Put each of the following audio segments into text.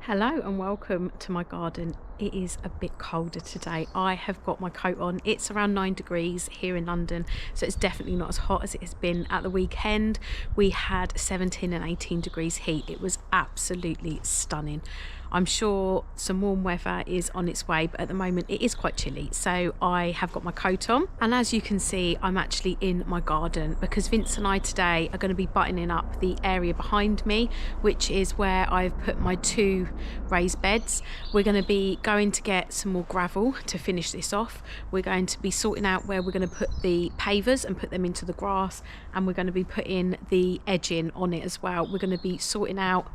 Hello and welcome to my garden. It is a bit colder today. I have got my coat on. It's around 9 degrees here in London, so it's definitely not as hot as it has been at the weekend. We had 17 and 18 degrees heat. It was absolutely stunning. I'm sure some warm weather is on its way, but at the moment it is quite chilly. So I have got my coat on, and as you can see, I'm actually in my garden because Vince and I today are going to be buttoning up the area behind me, which is where I've put my two raised beds. We're going to be going to get some more gravel to finish this off. We're going to be sorting out where we're going to put the pavers and put them into the grass, and we're going to be putting the edging on it as well. We're going to be sorting out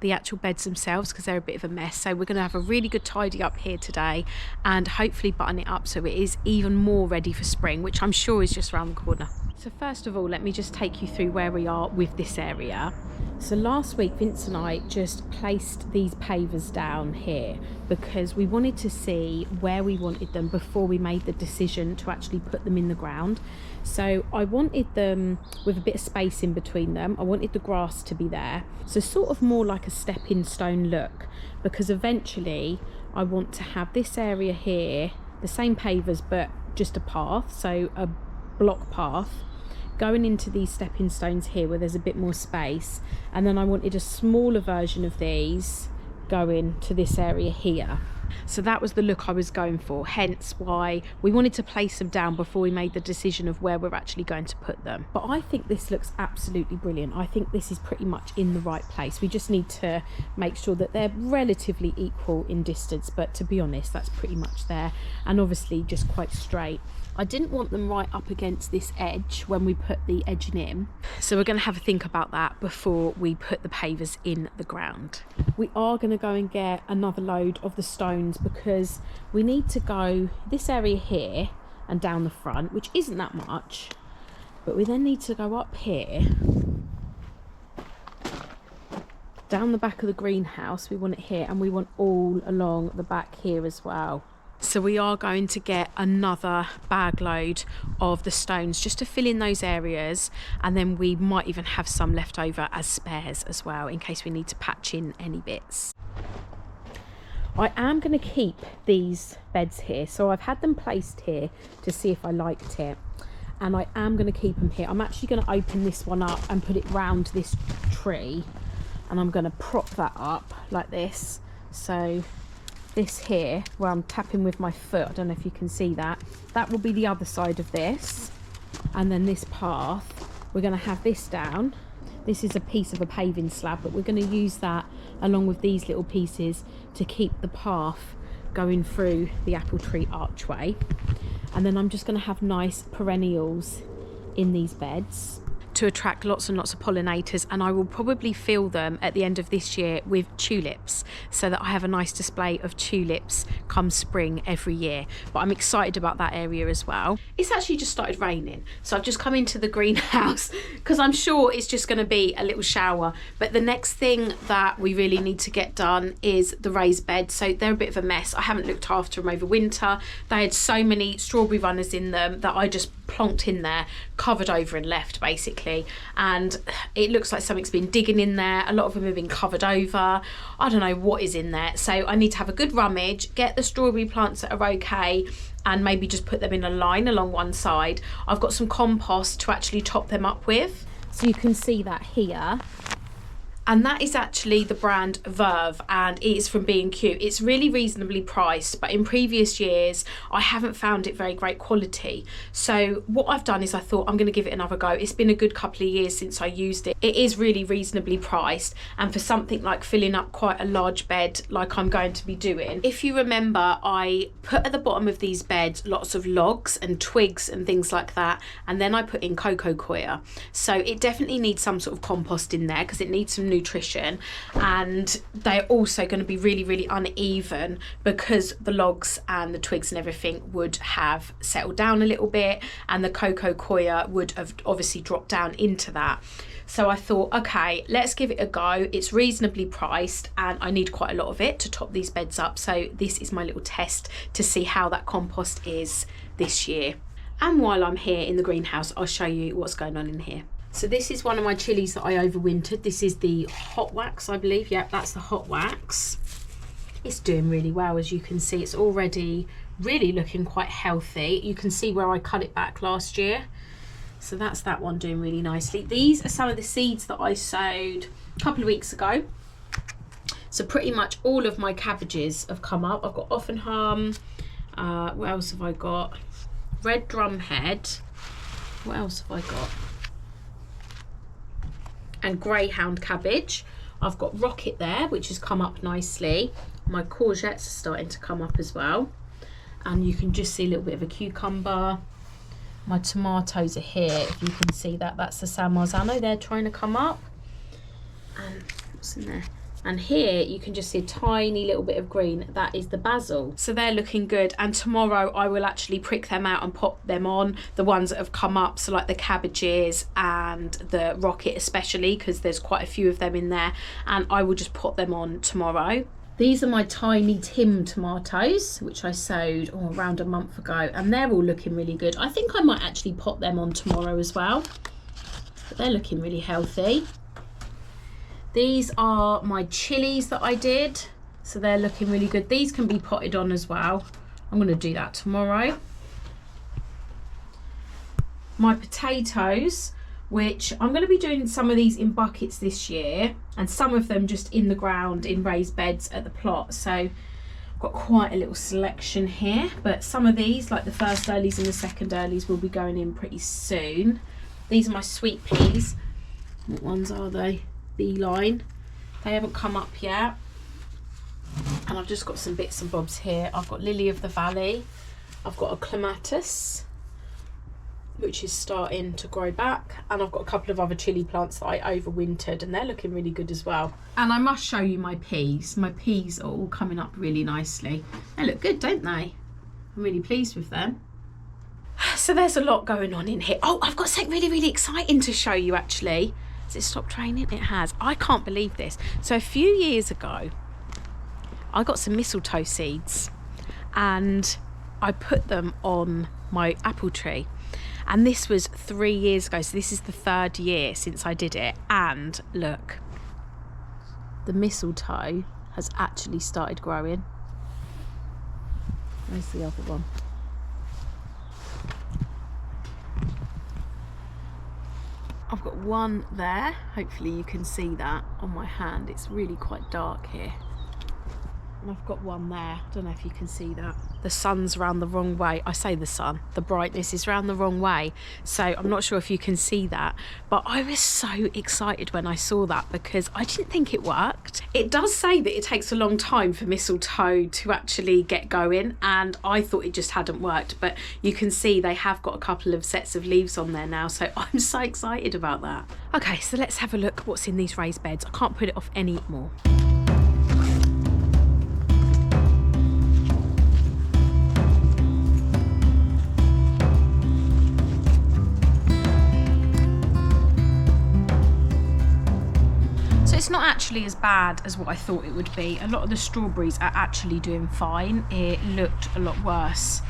the actual beds themselves because they're a bit of a mess, so we're going to have a really good tidy up here today and hopefully button it up so it is even more ready for spring, which I'm sure is just around the corner. So first of all, let me just take you through where we are with this area. So last week Vince and I just placed these pavers down here because we wanted to see where we wanted them before we made the decision to actually put them in the ground. So I wanted them with a bit of space in between them. I wanted the grass to be there, so sort of more like a stepping stone look, because eventually I want to have this area here, the same pavers but just a path, so a block path going into these stepping stones here where there's a bit more space, and then I wanted a smaller version of these going to this area here. So that was the look I was going for, hence why we wanted to place them down before we made the decision of where we're actually going to put them. But I think this looks absolutely brilliant. I think this is pretty much in the right place. We just need to make sure that they're relatively equal in distance, but to be honest, that's pretty much there, and obviously just quite straight. I didn't want them right up against this edge when we put the edging in, so we're going to have a think about that before we put the pavers in the ground. We are going to go and get another load of the stones because we need to go this area here and down the front, which isn't that much, but we then need to go up here, down the back of the greenhouse. We want it here, and we want all along the back here as well. So we are going to get another bag load of the stones just to fill in those areas, and then we might even have some left over as spares as well in case we need to patch in any bits. I am going to keep these beds here, so I've had them placed here to see if I liked it, and I am going to keep them here. I'm actually going to open this one up and put it round this tree, and I'm going to prop that up like this. So this here, where I'm tapping with my foot, I don't know if you can see that, that will be the other side of this, and then this path, we're going to have this down. This is a piece of a paving slab, but we're going to use that along with these little pieces to keep the path going through the apple tree archway. And then I'm just going to have nice perennials in these beds to attract lots and lots of pollinators, and I will probably fill them at the end of this year with tulips so that I have a nice display of tulips come spring every year. But I'm excited about that area as well. It's actually just started raining, so I've just come into the greenhouse because I'm sure it's just going to be a little shower. But the next thing that we really need to get done is the raised beds. So they're a bit of a mess. I haven't looked after them over winter. They had so many strawberry runners in them that I just plonked in there, covered over and left basically, and it looks like something's been digging in there. A lot of them have been covered over. I don't know what is in there, so I need to have a good rummage, get the strawberry plants that are okay, and maybe just put them in a line along one side. I've got some compost to actually top them up with, so you can see that here. And that is actually the brand Verve, and it is from B&Q. It's really reasonably priced, but in previous years I haven't found it very great quality. So what I've done is I thought I'm going to give it another go. It's been a good couple of years since I used it. It is really reasonably priced, and for something like filling up quite a large bed like I'm going to be doing. If you remember, I put at the bottom of these beds lots of logs and twigs and things like that, and then I put in cocoa coir. So it definitely needs some sort of compost in there because it needs some nutrition, and they're also going to be really uneven because the logs and the twigs and everything would have settled down a little bit, and the cocoa coir would have obviously dropped down into that. So I thought, okay, let's give it a go. It's reasonably priced and I need quite a lot of it to top these beds up, so this is my little test to see how that compost is this year. And while I'm here in the greenhouse, I'll show you what's going on in here. So this is one of my chilies that I overwintered. This is the hot wax, I believe. Yep, that's the hot wax. It's doing really well, as you can see. It's already really looking quite healthy. You can see where I cut it back last year. So that's that one doing really nicely. These are some of the seeds that I sowed a couple of weeks ago. So pretty much all of my cabbages have come up. I've got Offenham. What else have I got? Red drumhead. What else have I got? And greyhound cabbage. I've got rocket there, which has come up nicely. My courgettes are starting to come up as well. And you can just see a little bit of a cucumber. My tomatoes are here, if you can see that. That's the San Marzano. They're trying to come up. And what's in there? And here you can just see a tiny little bit of green. That is the basil. So they're looking good. And tomorrow I will actually prick them out and pop them on. The ones that have come up, so like the cabbages and the rocket especially, because there's quite a few of them in there. And I will just put them on tomorrow. These are my tiny Tim tomatoes, which I sowed around a month ago. And they're all looking really good. I think I might actually pop them on tomorrow as well. But they're looking really healthy. These are my chilies that I did, so they're looking really good. These can be potted on as well. I'm going to do that tomorrow. My potatoes, which I'm going to be doing some of these in buckets this year, and some of them just in the ground in raised beds at the plot. So I've got quite a little selection here, but some of these, like the first earlies and the second earlies, will be going in pretty soon. These are my sweet peas. What ones are they? Beeline. They haven't come up yet. And I've just got some bits and bobs here. I've got Lily of the Valley. I've got a clematis, which is starting to grow back. And I've got a couple of other chili plants that I overwintered, and they're looking really good as well. And I must show you my peas. My peas are all coming up really nicely. They look good, don't they? I'm really pleased with them. So there's a lot going on in here. Oh, I've got something really, really exciting to show you actually. Has it stopped raining? It has. I can't believe this. So a few years ago, I got some mistletoe seeds and I put them on my apple tree. And this was 3 years ago. So this is the 3rd year since I did it. And look, the mistletoe has actually started growing. Where's the other one? I've got one there. Hopefully you can see that on my hand. It's really quite dark here. And I've got one there. I don't know if you can see that. The sun's round the wrong way. I say the sun. The brightness is round the wrong way. So I'm not sure if you can see that. But I was so excited when I saw that because I didn't think it worked. It does say that it takes a long time for mistletoe to actually get going. And I thought it just hadn't worked. But you can see they have got a couple of sets of leaves on there now. So I'm so excited about that. Okay, so let's have a look at what's in these raised beds. I can't put it off any more. It's not actually as bad as what I thought it would be. A lot of the strawberries are actually doing fine. It looked a lot worse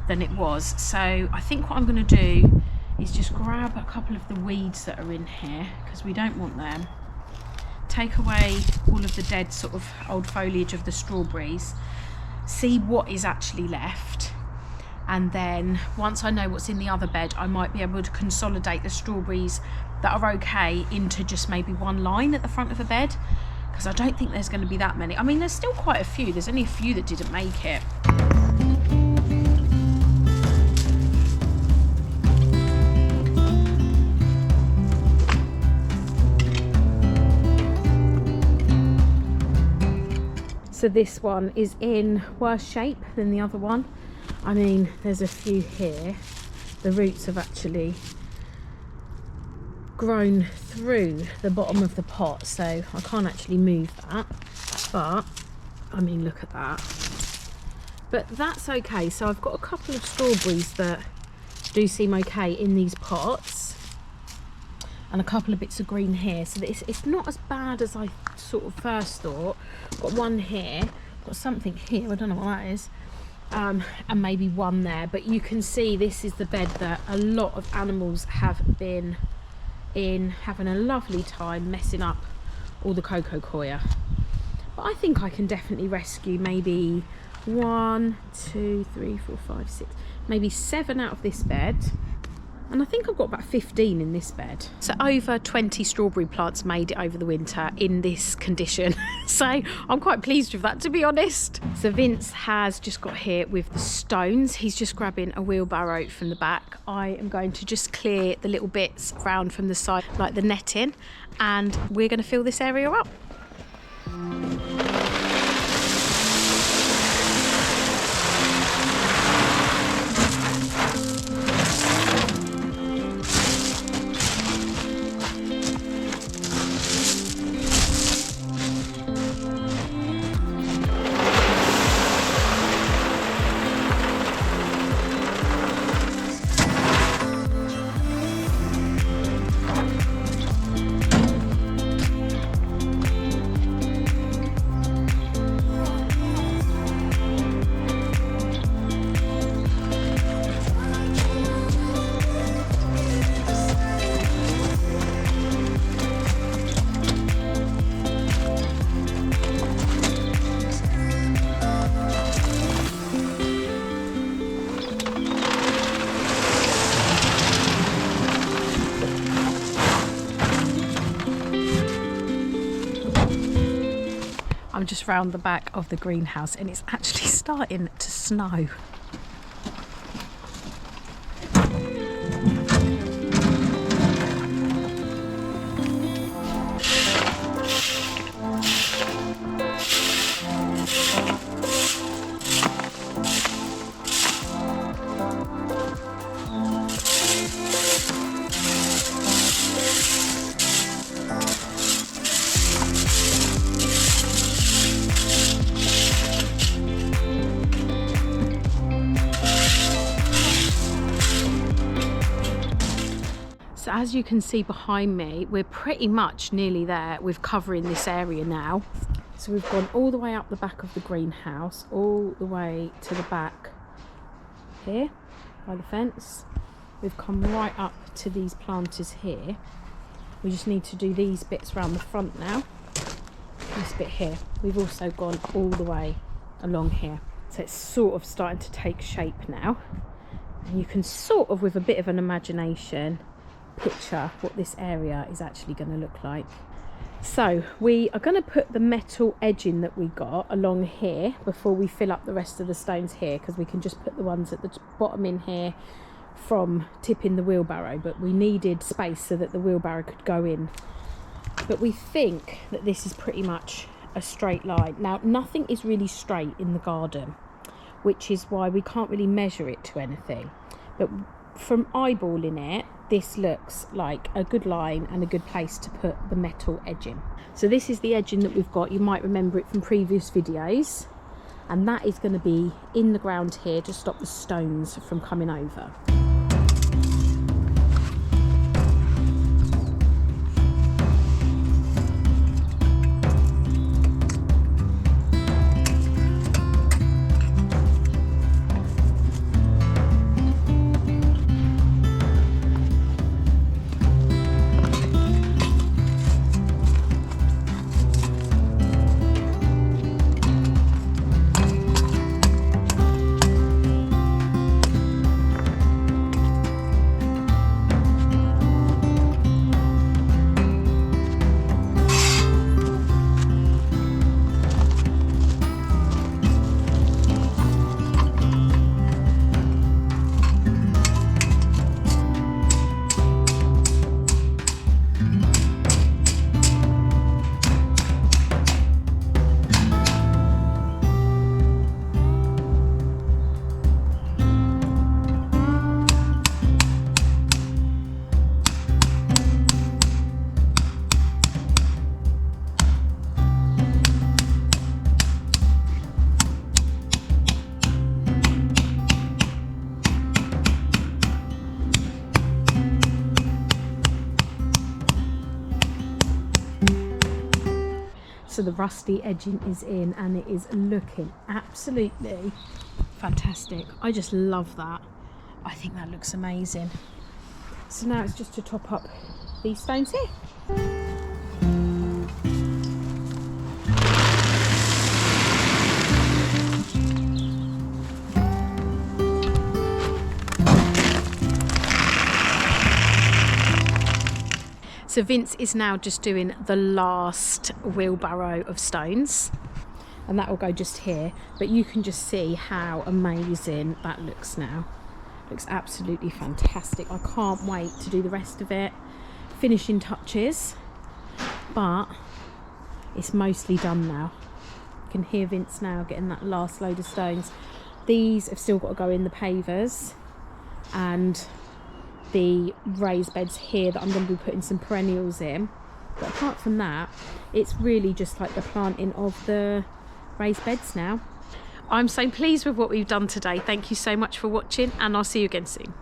than it was. So I think what I'm going to do is just grab a couple of the weeds that are in here because we don't want them. Take away all of the dead sort of old foliage of the strawberries. See what is actually left. And then once I know what's in the other bed, I might be able to consolidate the strawberries that are okay into just maybe one line at the front of the bed, because I don't think there's going to be that many. I mean, there's still quite a few. There's only a few that didn't make it. So this one is in worse shape than the other one. I mean, there's a few here. The roots have actually grown through the bottom of the pot, so I can't actually move that. But, I mean, look at that. But that's okay. So I've got a couple of strawberries that do seem okay in these pots. And a couple of bits of green here. So it's not as bad as I sort of first thought. Got one here. Got something here. I don't know what that is. And maybe one there. But you can see this is the bed that a lot of animals have been in having a lovely time messing up all the cocoa coir. But I think I can definitely rescue maybe 1, 2, 3, 4, 5, 6, maybe 7 out of this bed. And I think I've got about 15 in this bed. So over 20 strawberry plants made it over the winter in this condition. So I'm quite pleased with that, to be honest. So Vince has just got here with the stones. He's just grabbing a wheelbarrow from the back. I am going to just clear the little bits around from the side, like the netting, and we're going to fill this area up. I'm just round the back of the greenhouse and it's actually starting to snow. So as you can see behind me, we're pretty much nearly there with covering this area now. So we've gone all the way up the back of the greenhouse, all the way to the back here by the fence. We've come right up to these planters here. We just need to do these bits around the front now. This bit here. We've also gone all the way along here. So it's sort of starting to take shape now. And you can sort of, with a bit of an imagination, picture what this area is actually going to look like. So we are going to put the metal edging that we got along here before we fill up the rest of the stones here, because we can just put the ones at the bottom in here from tipping the wheelbarrow, but we needed space so that the wheelbarrow could go in. But we think that this is pretty much a straight line. Now nothing is really straight in the garden, which is why we can't really measure it to anything, but from eyeballing it, this looks like a good line and a good place to put the metal edging. So this is the edging that we've got. You might remember it from previous videos, and that is going to be in the ground here to stop the stones from coming over. So the rusty edging is in and it is looking absolutely fantastic. I just love that. I think that looks amazing. So now it's just to top up these stones here. So Vince is now just doing the last wheelbarrow of stones, and that will go just here, but you can just see how amazing that looks now. Looks absolutely fantastic. I can't wait to do the rest of it. Finishing touches, but it's mostly done now. You can hear Vince now getting that last load of stones. These have still got to go in the pavers, and the raised beds here that I'm going to be putting some perennials in. But apart from that, it's really just like the planting of the raised beds now. I'm so pleased with what we've done today. Thank you so much for watching, and I'll see you again soon.